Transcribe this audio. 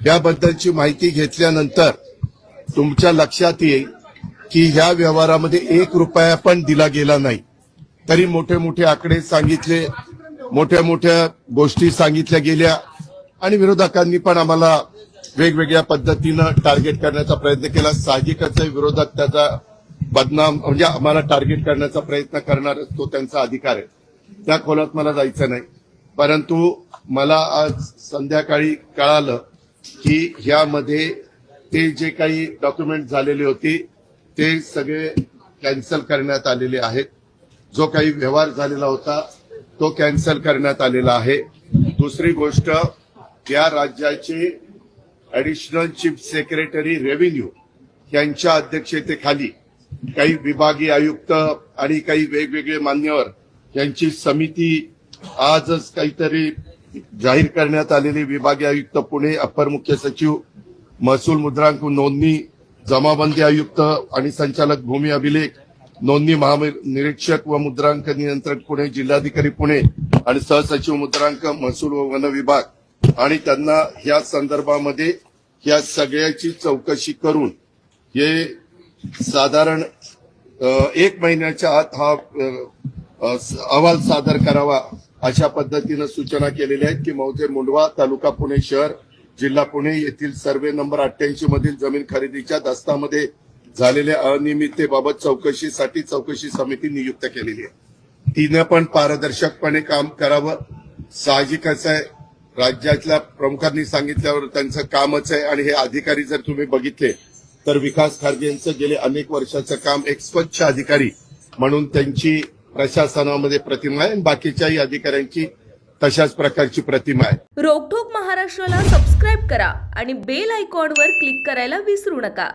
याबद्दलची माहिती घेतल्यानंतर तुमच्या लक्षात येईल की ह्या व्यवहारामध्ये 1 रुपया पण दिला गेला नाही. तरी मोठे मोठे आकडे सांगितले, मोठ्या मोठ्या गोष्टी सांगितल्या गेल्या आणि विरोधकांनी पण आम्हाला वेगवेगळ्या पद्धतीनं टार्गेट करण्याचा प्रयत्न केला. साहजिकच आहे, विरोधक त्याचा बदनाम म्हणजे आम्हाला टार्गेट करण्याचा प्रयत्न करणार, तो त्यांचा अधिकार आहे. त्या खोलात मला जायचं नाही. परंतु मला आज संध्याकाळी कळालं की ह्यामध्ये ते जे काही डॉक्युमेंट झालेले होते ते सगळे कॅन्सल करण्यात आलेले आहेत. जो काही व्यवहार झालेला होता तो कॅन्सल करण्यात आलेला आहे. दुसरी गोष्ट, या राज्याचे ऍडिशनल चीफ सेक्रेटरी रेव्हेन्यू यांच्या अध्यक्षतेखाली काही विभागीय आयुक्त आणि काही वेगवेगळे मान्यवर यांची समिती आजच काहीतरी जाहीर करण्यात आलेली. विभागीय आयुक्त पुणे, अपर मुख्य सचिव महसूल मुद्रांक नोंदणी, जमाबंदी आयुक्त आणि संचालक भूमी अभिलेख, नोंदणी महानिरीक्षक व मुद्रांक नियंत्रक पुणे, जिल्हाधिकारी पुणे आणि सहसचिव मुद्रांक महसूल व वन विभाग, आणि त्यांना या संदर्भामध्ये या सगळ्याची चौकशी करून हे साधारण 1 महिन्याच्या आत हा अहवाल सादर करावा अशा पद्धतीनं सूचना केलेल्या आहेत. की मौजे मुंडवा तालुका पुणे शहर जिल्हा पुणे येथील सर्वे नंबर 88 मधील जमीन खरेदीच्या दस्तामध्ये झालेल्या अनियमिततेबाबत चौकशीसाठी चौकशी समिती नियुक्त केलेली आहे. तिने पण पारदर्शकपणे काम करावं. साहजिकच आहे, राज्यातल्या प्रमुखांनी सांगितल्यावर त्यांचं कामच आहे. आणि हे अधिकारी जर तुम्ही बघितले तर विकास खारगे यांचं गेले अनेक वर्षाचं काम, एक स्वच्छ अधिकारी म्हणून त्यांची प्रशासनामध्ये प्रतिमा आहे आणि बाकीच्याही अधिकाऱ्यांची तशाच प्रकारची प्रतिमा आहे. रोकठोक महाराष्ट्राला सबस्क्राईब करा आणि बेल आयकॉनवर क्लिक करायला विसरू नका.